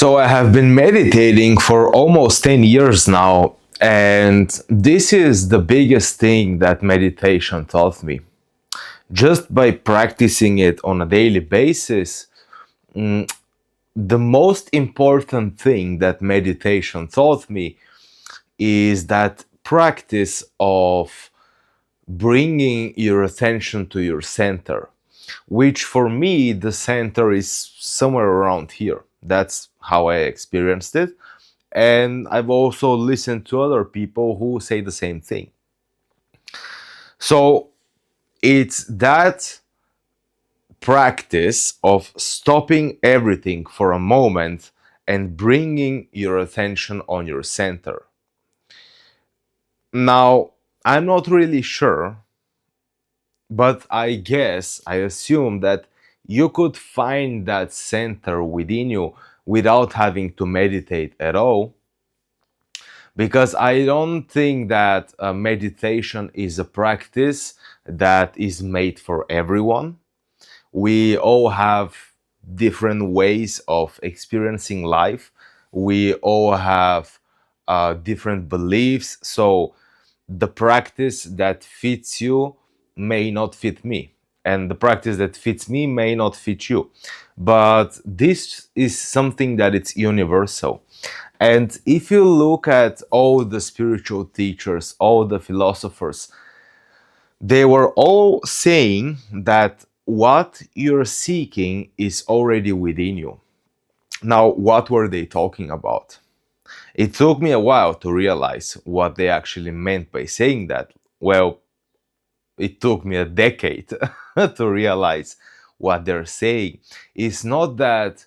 So I have been meditating for almost 10 years now, and this is the biggest thing that meditation taught me. Just by practicing it on a daily basis, the most important thing that meditation taught me is that practice of bringing your attention to your center, which for me, the center is somewhere around here. That's how I experienced it. And I've also listened to other people who say the same thing. So it's that practice of stopping everything for a moment and bringing your attention on your center. Now, I'm not really sure, but I assume that you could find that center within you without having to meditate at all, because I don't think that meditation is a practice that is made for everyone. We all have different ways of experiencing life. We all have different beliefs. So the practice that fits you may not fit me, and the practice that fits me may not fit you. But this is something that it's universal. And if you look at all the spiritual teachers, all the philosophers, they were all saying that what you're seeking is already within you. Now, what were they talking about? It took me a while to realize what they actually meant by saying that. Well, it took me a decade to realize what they're saying. It's not that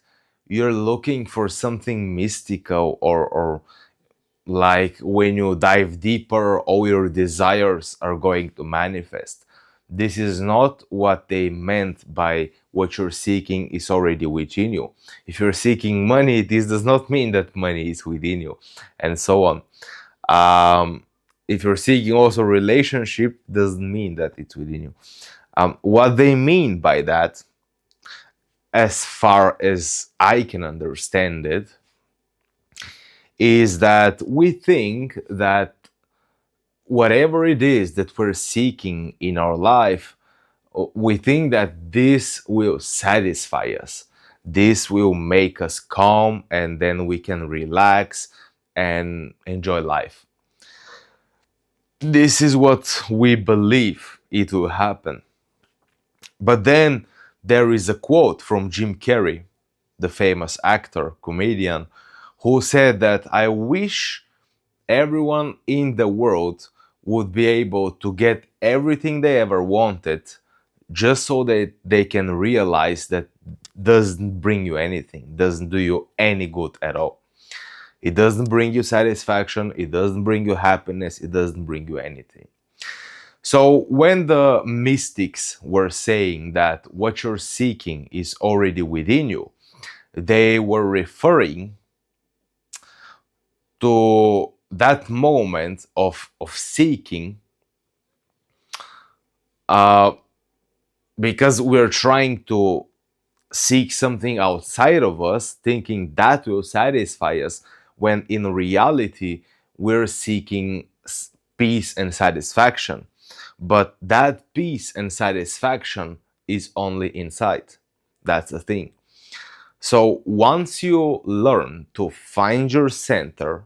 you're looking for something mystical, or like when you dive deeper, all your desires are going to manifest. This is not what they meant by what you're seeking is already within you. If you're seeking money, this does not mean that money is within you, and so on. If you're seeking also relationship, doesn't mean that it's within you. What they mean by that, as far as I can understand it, is that we think that whatever it is that we're seeking in our life, we think that this will satisfy us. This will make us calm, and then we can relax and enjoy life. This is what we believe it will happen. But then there is a quote from Jim Carrey, the famous actor, comedian, who said that I wish everyone in the world would be able to get everything they ever wanted, just so that they can realize that doesn't bring you anything, doesn't do you any good at all. It doesn't bring you satisfaction, it doesn't bring you happiness, it doesn't bring you anything. So when the mystics were saying that what you're seeking is already within you, they were referring to that moment of seeking, uh, because we're trying to seek something outside of us, thinking that will satisfy us, when in reality we're seeking peace and satisfaction. But that peace and satisfaction is only inside. That's the thing. So once you learn to find your center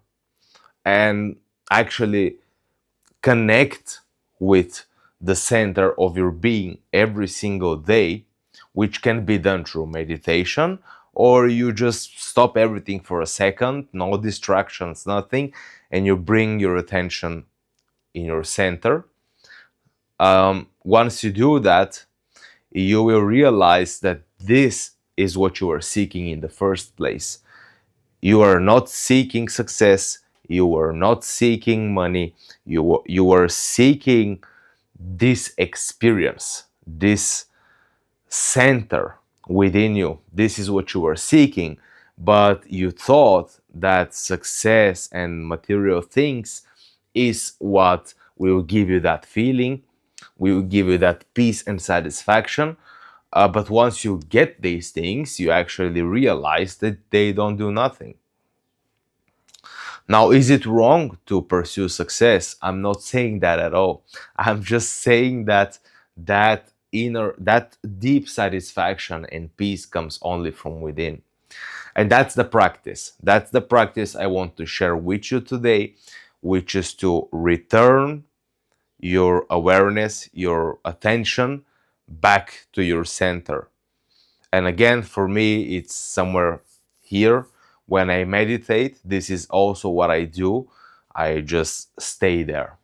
and actually connect with the center of your being every single day, which can be done through meditation, or you just stop everything for a second, no distractions, nothing, and you bring your attention in your center. Once you do that, you will realize that this is what you are seeking in the first place. You are not seeking success, you are not seeking money, you are seeking this experience, this center within you. This is what you are seeking, but you thought that success and material things is what will give you that feeling, will give you that peace and satisfaction. But once you get these things, you actually realize that they don't do nothing. Now, is it wrong to pursue success? I'm not saying that at all. I'm just saying that that deep satisfaction and peace comes only from within. And that's the practice. That's the practice I want to share with you today, which is to return your awareness, your attention back to your center. And again, for me, it's somewhere here. When I meditate, this is also what I do. I just stay there.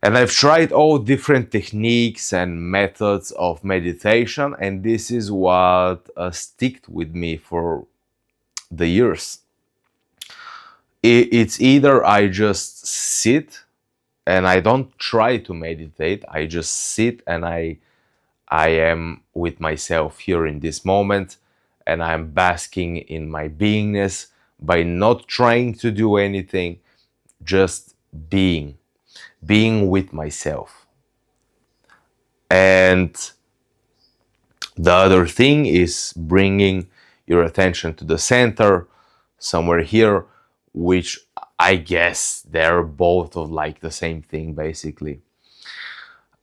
And I've tried all different techniques and methods of meditation, and this is what sticked with me for the years. It's either I just sit and I don't try to meditate, I just sit and I am with myself here in this moment, and I'm basking in my beingness by not trying to do anything, just being with myself. And the other thing is bringing your attention to the center, somewhere here, which I guess they're both of like the same thing basically.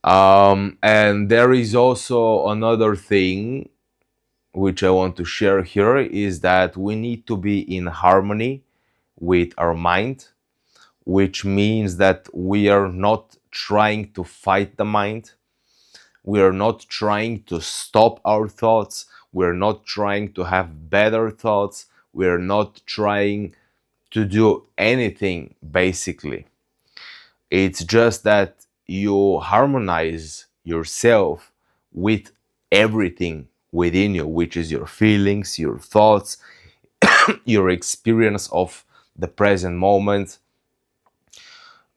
And there is also another thing which I want to share here is that we need to be in harmony with our mind, which means that we are not trying to fight the mind. We are not trying to stop our thoughts. We're not trying to have better thoughts. We're not trying to do anything basically. It's just that you harmonize yourself with everything within you, which is your feelings, your thoughts, your experience of the present moment.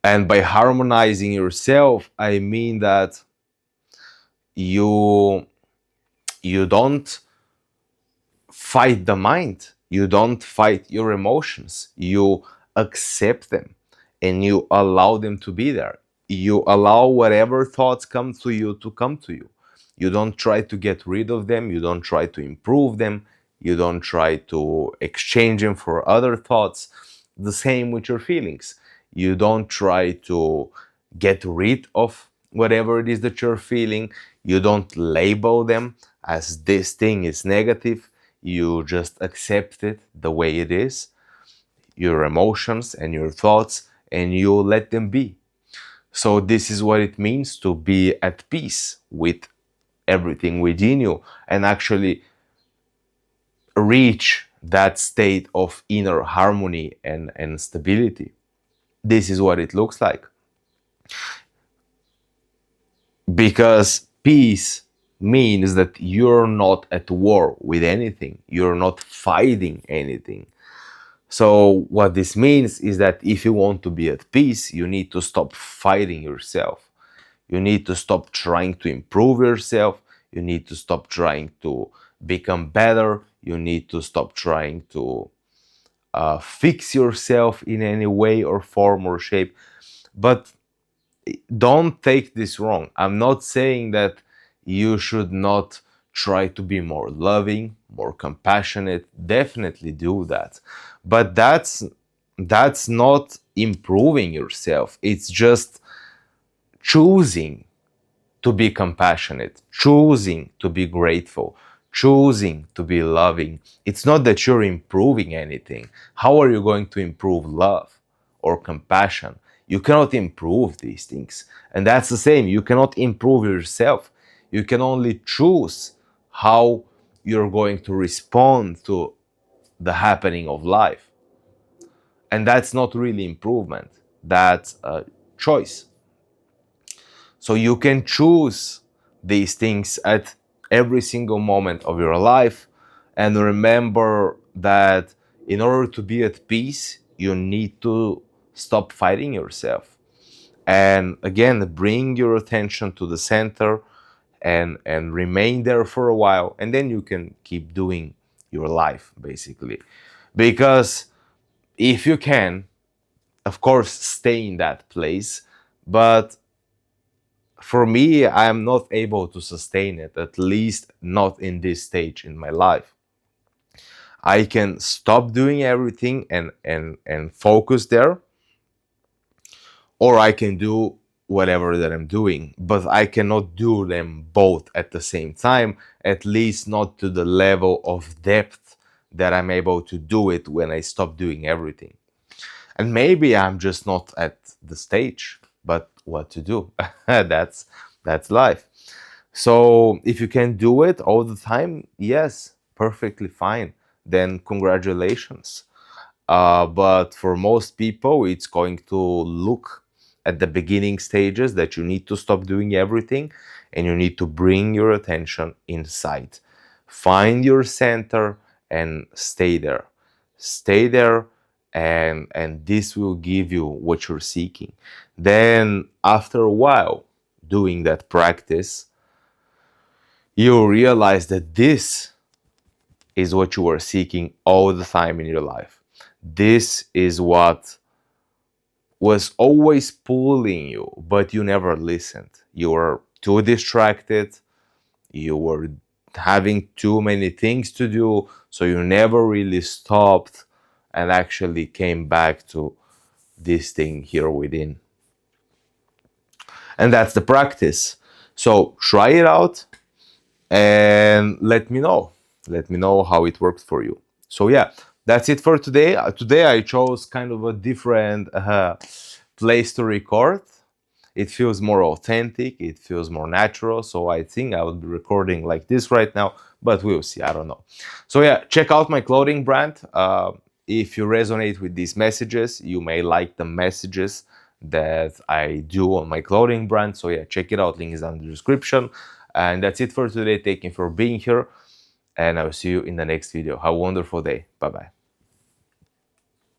And by harmonizing yourself, I mean that you you don't fight the mind. You don't fight your emotions. You accept them and you allow them to be there. You allow whatever thoughts come to you to come to you. You don't try to get rid of them. You don't try to improve them. You don't try to exchange them for other thoughts. The same with your feelings. You don't try to get rid of whatever it is that you're feeling. You don't label them as this thing is negative. You just accept it the way it is, your emotions and your thoughts, and you let them be. So, this is what it means to be at peace with everything within you and actually reach that state of inner harmony and stability. This is what it looks like. Because peace means that you're not at war with anything, you're not fighting anything. So, what this means is that if you want to be at peace, you need to stop fighting yourself. You need to stop trying to improve yourself. You need to stop trying to become better. You need to stop trying to fix yourself in any way or form or shape. But don't take this wrong. I'm not saying that you should not try to be more loving, more compassionate. Definitely do that. But that's not improving yourself. It's just choosing to be compassionate, choosing to be grateful, choosing to be loving. It's not that you're improving anything. How are you going to improve love or compassion? You cannot improve these things. And that's the same. You cannot improve yourself. You can only choose how you're going to respond to the happening of life. And that's not really improvement, that's a choice. So you can choose these things at every single moment of your life. And remember that in order to be at peace, you need to stop fighting yourself. And again, bring your attention to the center and remain there for a while. And then you can keep doing your life, basically. Because if you can, of course, stay in that place. But for me, I am not able to sustain it, at least not in this stage in my life. I can stop doing everything and focus there, or I can do whatever that I'm doing, but I cannot do them both at the same time, at least not to the level of depth that I'm able to do it when I stop doing everything. And maybe I'm just not at the stage, but what to do? That's life. So if you can do it all the time, yes, perfectly fine. Then congratulations. But for most people, it's going to look at the beginning stages that you need to stop doing everything and you need to bring your attention inside. Find your center and stay there. Stay there, and this will give you what you're seeking. Then, after a while doing that practice, you realize that this is what you are seeking all the time in your life. This is what was always pulling you, but you never listened. You were too distracted, you were having too many things to do, so you never really stopped and actually came back to this thing here within. And that's the practice. So try it out and let me know. Let me know how it worked for you. So yeah, that's it for today. Today I chose kind of a different place to record. It feels more authentic, it feels more natural. So I think I will be recording like this right now, but we'll see. I don't know. So yeah, check out my clothing brand. If you resonate with these messages, you may like the messages that I do on my clothing brand. So yeah, check it out. Link is down in the description. And that's it for today. Thank you for being here. And I'll see you in the next video. Have a wonderful day. Bye bye.